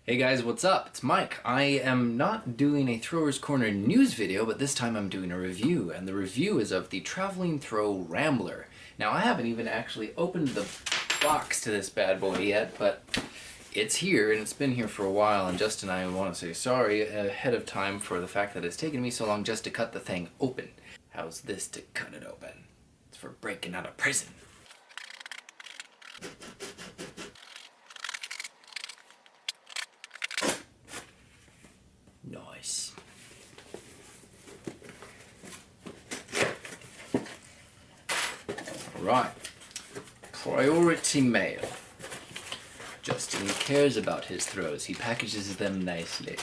Hey guys, what's up? It's Mike. I am not doing a Throwers Corner news video, but this time I'm doing a review, and the review is of the Traveling Throw Rambler. Now, I haven't even actually opened the box to this bad boy yet, but it's here, and it's been here for a while, and Justin and I want to say sorry ahead of time for the fact that it's taken me so long just to cut the thing open. How's this to cut it open? It's for breaking out of prison. Nice. Right. Priority mail. Justin cares about his throws. He packages them nicely.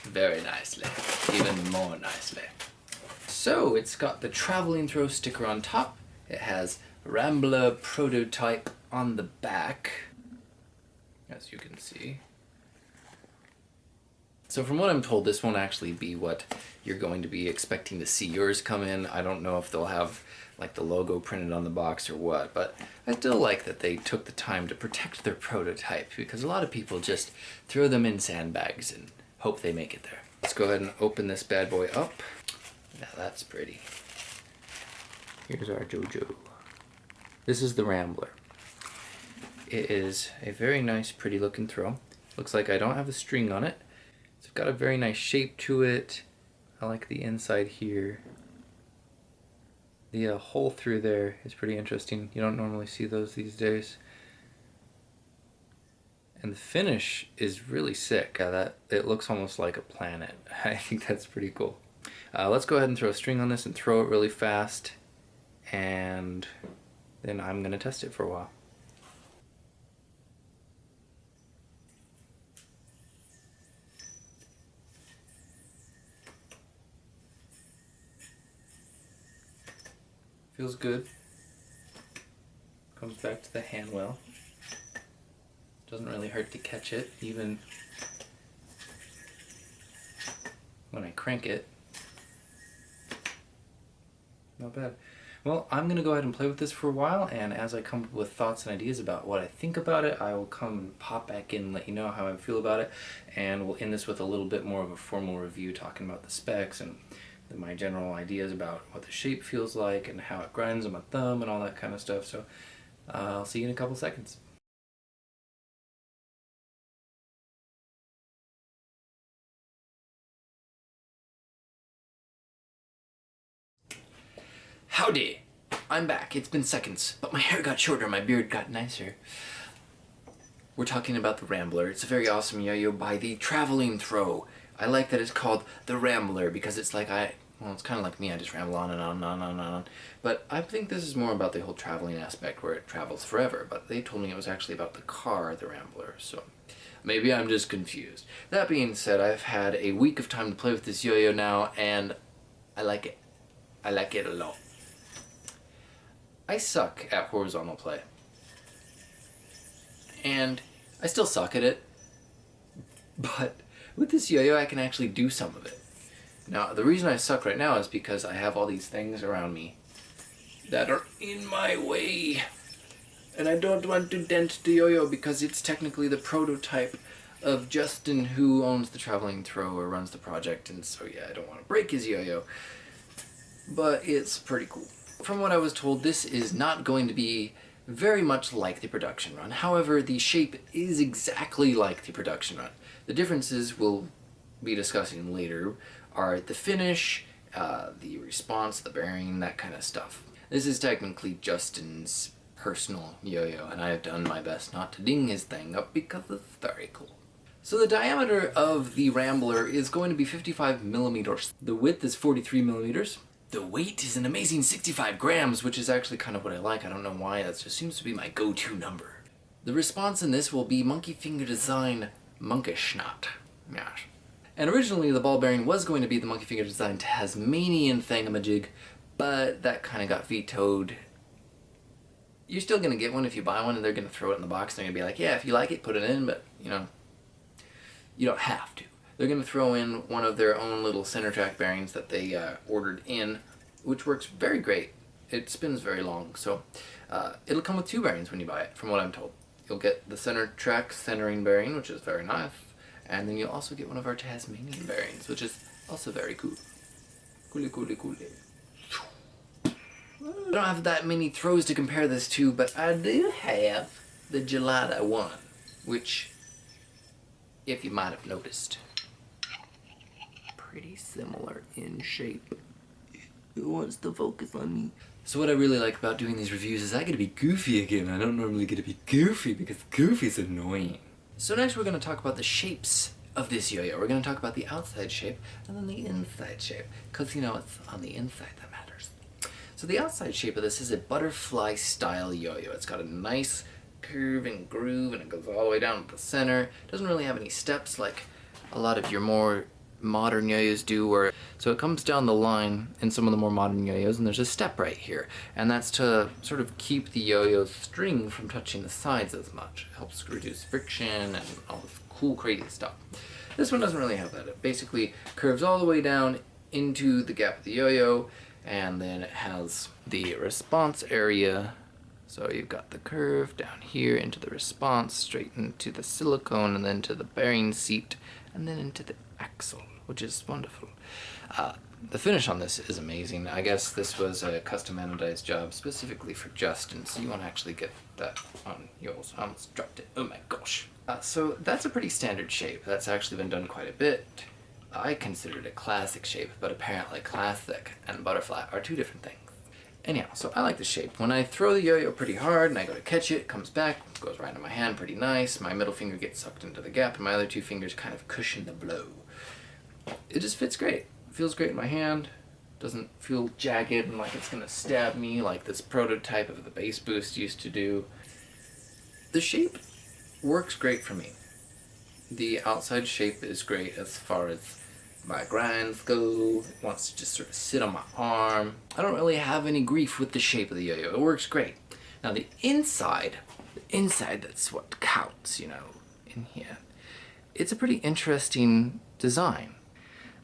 Very nicely. Even more nicely. So, it's got the Traveling Throw sticker on top. It has Rambler prototype on the back, as you can see. So from what I'm told, this won't actually be what you're going to be expecting to see yours come in. I don't know if they'll have like the logo printed on the box or what, but I still like that they took the time to protect their prototype, because a lot of people just throw them in sandbags and hope they make it there. Let's go ahead and open this bad boy up. Now that's pretty. Here's our JoJo. This is the Rambler. It is a very nice, pretty looking throw. Looks like I don't have a string on it. It's got a very nice shape to it. I like the inside here. The hole through there is pretty interesting. You don't normally see those these days. And the finish is really sick. It looks almost like a planet. I think that's pretty cool. Let's go ahead and throw a string on this and throw it really fast. And then I'm gonna test it for a while. Feels good. Comes back to the hand well. Doesn't really hurt to catch it, even when I crank it. Not bad. Well, I'm going to go ahead and play with this for a while, and as I come up with thoughts and ideas about what I think about it, I will come and pop back in and let you know how I feel about it, and we'll end this with a little bit more of a formal review talking about the specs and my general ideas about what the shape feels like and how it grinds on my thumb and all that kind of stuff. So I'll see you in a couple seconds. Howdy! I'm back. It's been seconds, but my hair got shorter, my beard got nicer. We're talking about the Rambler. It's a very awesome yo-yo by the Traveling Throw. I like that it's called the Rambler because it's like well, it's kind of like me, I just ramble on and on and on and on. But I think this is more about the whole traveling aspect where it travels forever, but they told me it was actually about the car, the Rambler, so maybe I'm just confused. That being said, I've had a week of time to play with this yo-yo now, and I like it. I like it a lot. I suck at horizontal play. And I still suck at it, but with this yo-yo I can actually do some of it. Now, the reason I suck right now is because I have all these things around me that are in my way. And I don't want to dent the yo-yo because it's technically the prototype of Justin, who owns the Traveling Throw or runs the project, and so yeah, I don't want to break his yo-yo. But it's pretty cool. From what I was told, this is not going to be very much like the production run. However, the shape is exactly like the production run. The differences we'll be discussing later are the finish, the response, the bearing, that kind of stuff. This is technically Justin's personal yo-yo, and I have done my best not to ding his thing up because it's very cool. So the diameter of the Rambler is going to be 55 millimeters. The width is 43 millimeters. The weight is an amazing 65 grams, which is actually kind of what I like. I don't know why, that just seems to be my go-to number. The response in this will be Monkey Finger Design Monkeyschnott. Yeah. And originally the ball bearing was going to be the Monkey Finger Design Tasmanian thingamajig, but that kind of got vetoed. You're still going to get one if you buy one, and they're going to throw it in the box, and they're going to be like, yeah, if you like it, put it in, but, you know, you don't have to. They're going to throw in one of their own little center track bearings that they ordered in, which works very great. It spins very long, so it'll come with two bearings when you buy it, from what I'm told. You'll get the center track centering bearing, which is very nice, and then you'll also get one of our Tasmanian bearings, which is also very cool. Cool. I don't have that many throws to compare this to, but I do have the Gelato one, which, if you might have noticed, pretty similar in shape. Who wants to focus on me? So what I really like about doing these reviews is I get to be goofy again. I don't normally get to be goofy because goofy's annoying. So next we're going to talk about the shapes of this yo-yo. We're going to talk about the outside shape and then the inside shape, because you know it's on the inside that matters. So the outside shape of this is a butterfly style yo-yo. It's got a nice curve and groove and it goes all the way down to the center. It doesn't really have any steps like a lot of your more modern yo-yos do, so it comes down the line in some of the more modern yo-yos and there's a step right here, and that's to sort of keep the yo-yo string from touching the sides as much. It helps reduce friction and all this cool crazy stuff. This one doesn't really have that. It basically curves all the way down into the gap of the yo-yo, and then it has the response area. So you've got the curve down here into the response, straight into the silicone, and then to the bearing seat, and then into the axle, which is wonderful. The finish on this is amazing. I guess this was a custom anodized job specifically for Justin, so you won't actually get that on yours. I almost dropped it. Oh my gosh. So that's a pretty standard shape. That's actually been done quite a bit. I consider it a classic shape, but apparently classic and butterfly are two different things. Anyhow, so I like the shape. When I throw the yo-yo pretty hard and I go to catch it, it comes back, goes right into my hand pretty nice. My middle finger gets sucked into the gap and my other two fingers kind of cushion the blow. It just fits great. It feels great in my hand. Doesn't feel jagged and like it's gonna stab me like this prototype of the bass boost used to do. The shape works great for me. The outside shape is great as far as my grinds go. It wants to just sort of sit on my arm. I don't really have any grief with the shape of the yo-yo. It works great. Now the inside, that's what counts, you know, in here. It's a pretty interesting design.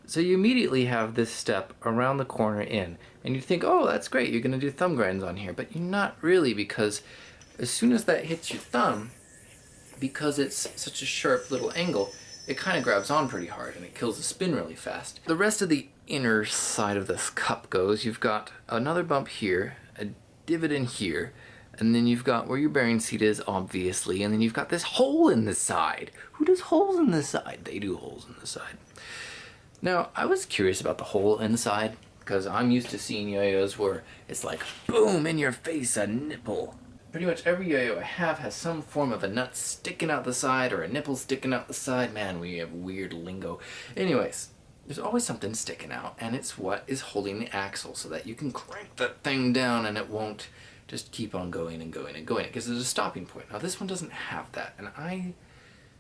So you immediately have this step around the corner in, and you think, oh, that's great, you're gonna do thumb grinds on here, but you're not really, because as soon as that hits your thumb, because it's such a sharp little angle, it kind of grabs on pretty hard and it kills the spin really fast. The rest of the inner side of this cup goes, you've got another bump here, a divot in here, and then you've got where your bearing seat is, obviously, and then you've got this hole in the side. Who does holes in the side? They do holes in the side. Now, I was curious about the hole in the side, because I'm used to seeing yo-yos where it's like, boom, in your face, a nipple. Pretty much every yo-yo I have has some form of a nut sticking out the side or a nipple sticking out the side. Man, we have weird lingo. Anyways, there's always something sticking out, and it's what is holding the axle so that you can crank that thing down and it won't just keep on going and going and going. It gives it a stopping point. Now this one doesn't have that, and I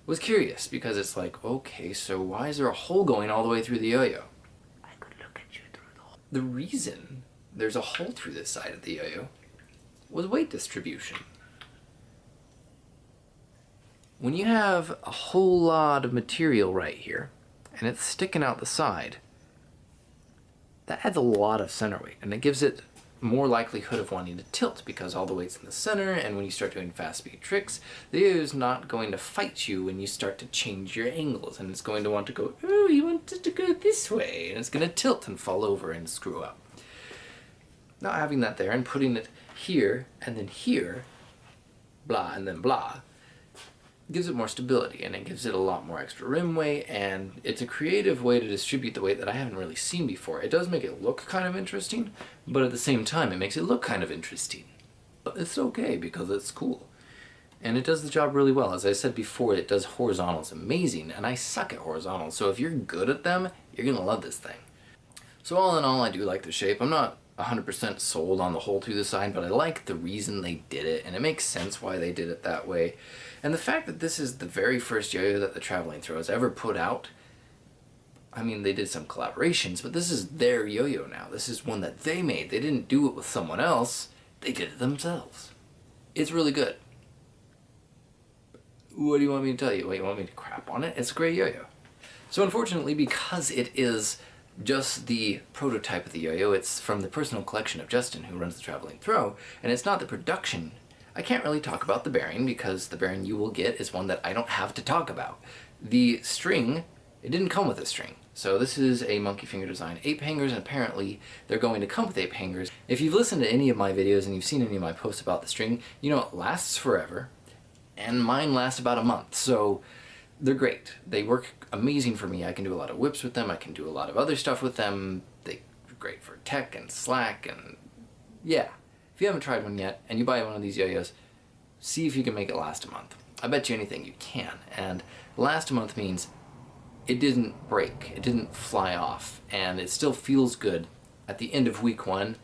was curious because it's like, okay, so why is there a hole going all the way through the yo-yo? I could look at you through the hole. The reason there's a hole through this side of the yo-yo was weight distribution. When you have a whole lot of material right here, and it's sticking out the side, that adds a lot of center weight, and it gives it more likelihood of wanting to tilt because all the weight's in the center, and when you start doing fast speed tricks, the yo-yo is not going to fight you when you start to change your angles, and it's going to want to go, oh, you want it to go this way, and it's going to tilt and fall over and screw up. Not having that there and putting it here and then here, blah and then blah, gives it more stability, and it gives it a lot more extra rim weight, and it's a creative way to distribute the weight that I haven't really seen before. It does make it look kind of interesting, but at the same time it makes it look kind of interesting. But it's okay because it's cool. And it does the job really well. As I said before, it does horizontals amazing, and I suck at horizontals, so if you're good at them, you're gonna love this thing. So all in all, I do like the shape. I'm not 100% sold on the hole through the side, but I like the reason they did it, and it makes sense why they did it that way. And the fact that this is the very first yo-yo that the Traveling Throw has ever put out, I mean, they did some collaborations, but this is their yo-yo now. This is one that they made. They didn't do it with someone else. They did it themselves. It's really good. What do you want me to tell you? What, you want me to crap on it? It's a great yo-yo. So unfortunately, because it is just the prototype of the yo-yo, it's from the personal collection of Justin, who runs the Traveling Throw, and it's not the production I can't really talk about the bearing because the bearing you will get is one that I don't have to talk about. The string, it didn't come with a string. So this is a Monkey Finger Design ape hangers, and apparently they're going to come with ape hangers. If you've listened to any of my videos and you've seen any of my posts about the string, you know it lasts forever, and mine last about a month. So they're great. They work amazing for me. I can do a lot of whips with them. I can do a lot of other stuff with them. They're great for tech and slack, and yeah. If you haven't tried one yet and you buy one of these yo-yos, see if you can make it last a month. I bet you anything you can. And last a month means it didn't break, it didn't fly off, and it still feels good at the end of week 1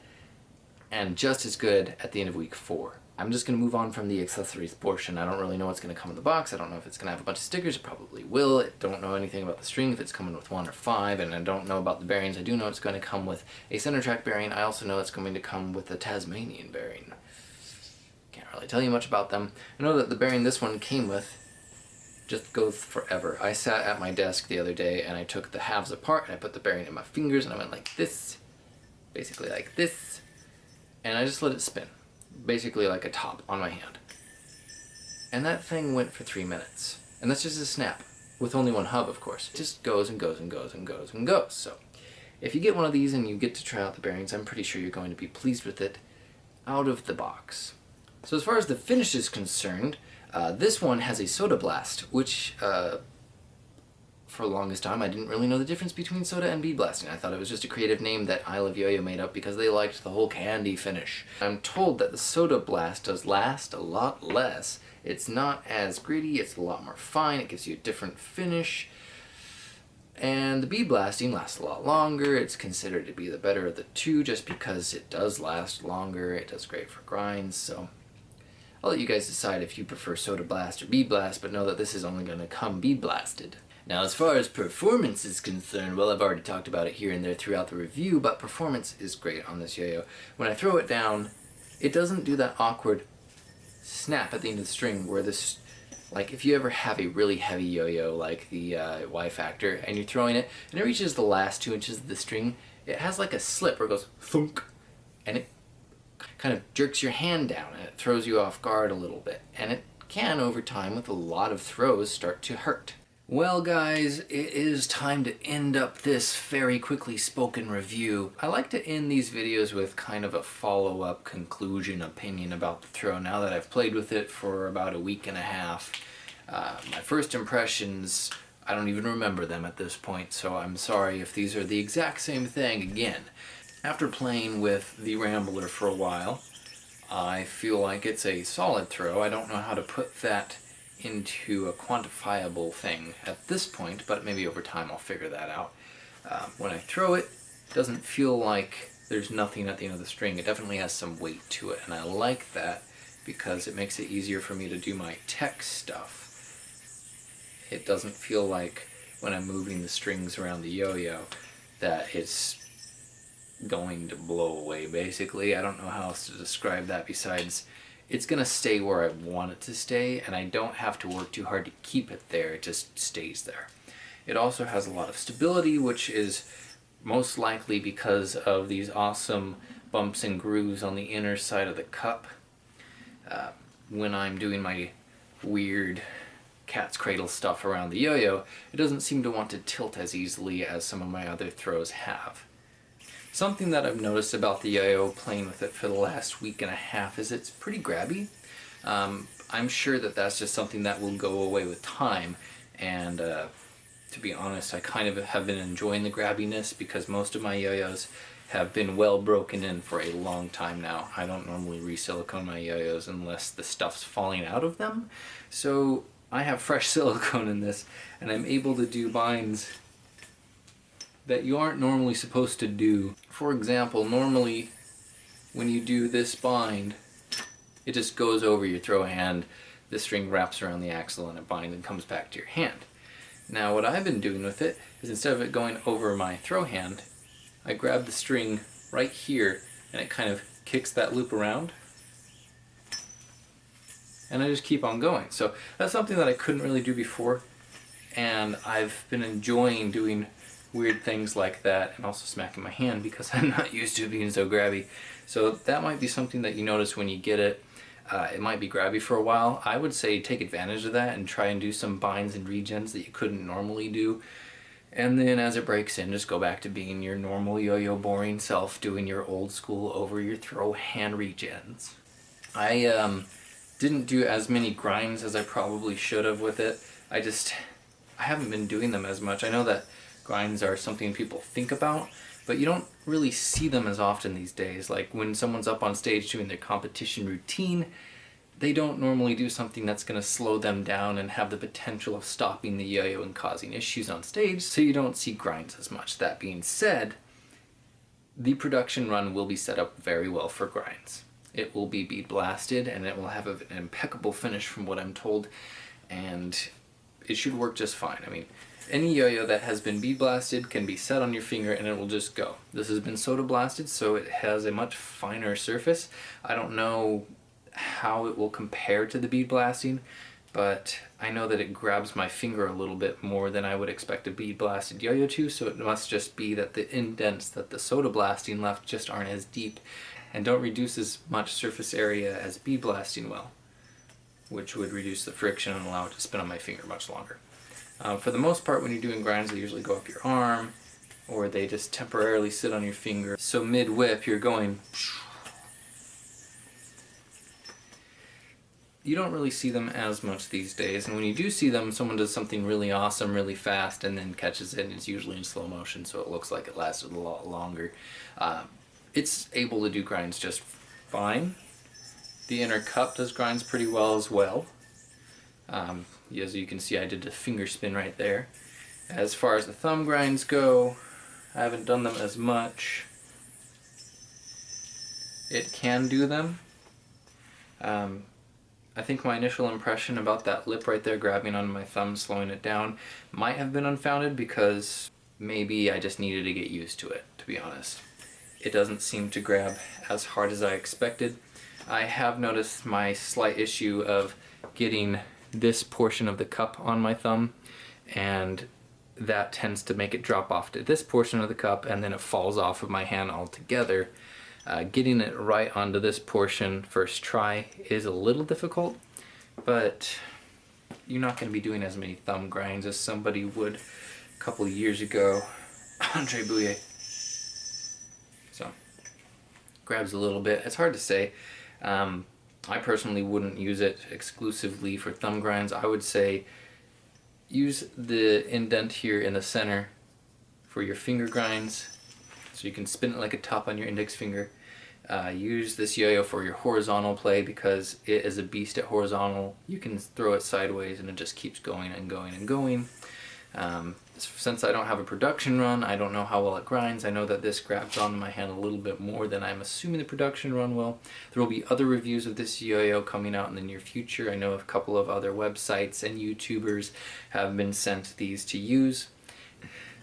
and just as good at the end of week 4. I'm just going to move on from the accessories portion. I don't really know what's going to come in the box. I don't know if it's going to have a bunch of stickers. It probably will. I don't know anything about the string, if it's coming with 1 or 5, and I don't know about the bearings. I do know it's going to come with a center track bearing. I also know it's going to come with a Tasmanian bearing. Can't really tell you much about them. I know that the bearing this one came with just goes forever. I sat at my desk the other day and I took the halves apart and I put the bearing in my fingers and I went like this, basically like this, and I just let it spin. Basically like a top on my hand. And that thing went for 3 minutes. And that's just a snap, with only one hub, of course. It just goes and goes and goes and goes and goes. So if you get one of these and you get to try out the bearings, I'm pretty sure you're going to be pleased with it out of the box. So as far as the finish is concerned, this one has a soda blast, which for the longest time I didn't really know the difference between soda and bead blasting. I thought it was just a creative name that I Love Yo-Yo made up because they liked the whole candy finish. I'm told that the soda blast does last a lot less. It's not as gritty, it's a lot more fine, it gives you a different finish. And the bead blasting lasts a lot longer. It's considered to be the better of the two just because it does last longer. It does great for grinds, so I'll let you guys decide if you prefer soda blast or bead blast, but know that this is only going to come bead blasted. Now as far as performance is concerned, well, I've already talked about it here and there throughout the review, but performance is great on this yo-yo. When I throw it down, it doesn't do that awkward snap at the end of the string where this, like if you ever have a really heavy yo-yo like the Y Factor and you're throwing it and it reaches the last 2 inches of the string, it has like a slip where it goes thunk and it kind of jerks your hand down and it throws you off guard a little bit, and it can over time with a lot of throws start to hurt. Well guys, it is time to end up this very quickly spoken review. I like to end these videos with kind of a follow-up conclusion opinion about the throw now that I've played with it for about a week and a half. My first impressions, I don't even remember them at this point, so I'm sorry if these are the exact same thing again. After playing with the Rambler for a while, I feel like it's a solid throw. I don't know how to put that into a quantifiable thing at this point, but maybe over time I'll figure that out. When I throw it, it doesn't feel like there's nothing at the end of the string. It definitely has some weight to it, and I like that because it makes it easier for me to do my tech stuff. It doesn't feel like when I'm moving the strings around the yo-yo that it's going to blow away, basically. I don't know how else to describe that besides it's gonna stay where I want it to stay, and I don't have to work too hard to keep it there. It just stays there. It also has a lot of stability, which is most likely because of these awesome bumps and grooves on the inner side of the cup. When I'm doing my weird cat's cradle stuff around the yo-yo, it doesn't seem to want to tilt as easily as some of my other throws have. Something that I've noticed about the yo-yo playing with it for the last week and a half is it's pretty grabby. I'm sure that that's just something that will go away with time, and to be honest, I kind of have been enjoying the grabbiness because most of my yo-yos have been well broken in for a long time now. I don't normally re-silicone my yo-yos unless the stuff's falling out of them, so I have fresh silicone in this, and I'm able to do binds that you aren't normally supposed to do. For example, normally when you do this bind, it just goes over your throw hand, the string wraps around the axle and it binds and comes back to your hand. Now what I've been doing with it is instead of it going over my throw hand, I grab the string right here and it kind of kicks that loop around and I just keep on going. So that's something that I couldn't really do before, and I've been enjoying doing weird things like that and also smacking my hand because I'm not used to being so grabby. So that might be something that you notice when you get it. it might be grabby for a while. I would say take advantage of that and try and do some binds and regens that you couldn't normally do. And then as it breaks in, just go back to being your normal yo-yo boring self, doing your old school over your throw hand regens. I didn't do as many grinds as I probably should have with it. I haven't been doing them as much. I know that grinds are something people think about, but you don't really see them as often these days. Like when someone's up on stage doing their competition routine, they don't normally do something that's going to slow them down and have the potential of stopping the yo-yo and causing issues on stage, so you don't see grinds as much. That being said, the production run will be set up very well for grinds. It will be bead blasted and it will have an impeccable finish from what I'm told, and it should work just fine. I mean, any yo-yo that has been bead blasted can be set on your finger and it will just go. This has been soda blasted, so it has a much finer surface. I don't know how it will compare to the bead blasting, but I know that it grabs my finger a little bit more than I would expect a bead blasted yo-yo to, so it must just be that the indents that the soda blasting left just aren't as deep and don't reduce as much surface area as bead blasting will, which would reduce the friction and allow it to spin on my finger much longer. For the most part, when you're doing grinds, they usually go up your arm, or they just temporarily sit on your finger. So mid-whip, you're going... You don't really see them as much these days, and when you do see them, someone does something really awesome really fast and then catches it, and it's usually in slow motion, so it looks like it lasted a lot longer. It's able to do grinds just fine. The inner cup does grinds pretty well as well. As you can see, I did a finger spin right there. As far as the thumb grinds go, I haven't done them as much. It can do them. I think my initial impression about that lip right there grabbing on my thumb, slowing it down, might have been unfounded because maybe I just needed to get used to it, to be honest. It doesn't seem to grab as hard as I expected. I have noticed my slight issue of getting this portion of the cup on my thumb, and that tends to make it drop off to this portion of the cup, and then it falls off of my hand altogether. Getting it right onto this portion first try is a little difficult, but you're not going to be doing as many thumb grinds as somebody would a couple of years ago. Andre Bouillet. So, grabs a little bit. It's hard to say. I personally wouldn't use it exclusively for thumb grinds. I would say use the indent here in the center for your finger grinds, so you can spin it like a top on your index finger. Use this yo-yo for your horizontal play because it is a beast at horizontal. You can throw it sideways and it just keeps going and going and going. Since I don't have a production run, I don't know how well it grinds. I know that this grabs onto my hand a little bit more than I'm assuming the production run will. There will be other reviews of this yo-yo coming out in the near future. I know a couple of other websites and YouTubers have been sent these to use.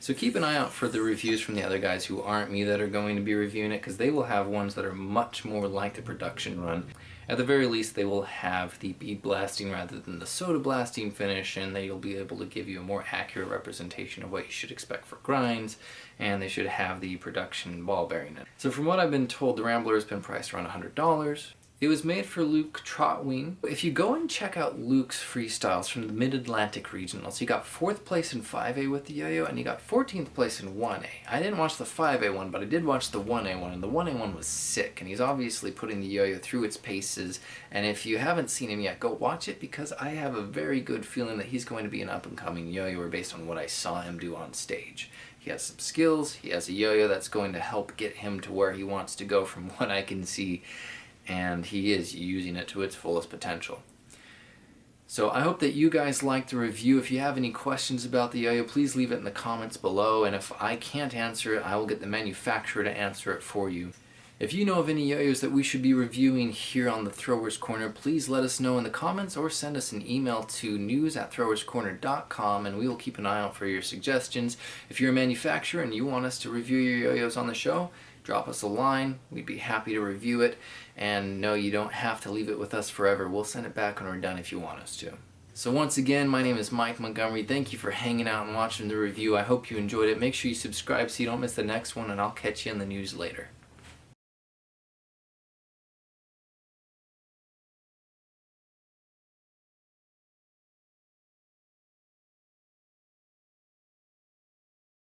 So keep an eye out for the reviews from the other guys who aren't me that are going to be reviewing it, because they will have ones that are much more like the production run. At the very least, they will have the bead blasting rather than the soda blasting finish, and they'll be able to give you a more accurate representation of what you should expect for grinds, and they should have the production ball bearing in it. So from what I've been told, the Rambler has been priced around $100. It was made for Luke Trotween. If you go and check out Luke's freestyles from the Mid-Atlantic regionals, he got 4th place in 5A with the yo-yo, and he got 14th place in 1A. I didn't watch the 5A one, but I did watch the 1A one, and the 1A one was sick, and he's obviously putting the yo-yo through its paces, and if you haven't seen him yet, go watch it, because I have a very good feeling that he's going to be an up-and-coming yo-yoer based on what I saw him do on stage. He has some skills, he has a yo-yo that's going to help get him to where he wants to go from what I can see, and he is using it to its fullest potential. So I hope that you guys liked the review. If you have any questions about the yo-yo, please leave it in the comments below, and if I can't answer it, I will get the manufacturer to answer it for you. If you know of any yo-yos that we should be reviewing here on the Throwers Corner, please let us know in the comments or send us an email to news@throwerscorner.com, and we will keep an eye out for your suggestions. If you're a manufacturer and you want us to review your yo-yos on the show, drop us a line. We'd be happy to review it. And no, you don't have to leave it with us forever. We'll send it back when we're done if you want us to. So once again, my name is Mike Montgomery. Thank you for hanging out and watching the review. I hope you enjoyed it. Make sure you subscribe so you don't miss the next one, and I'll catch you in the news later.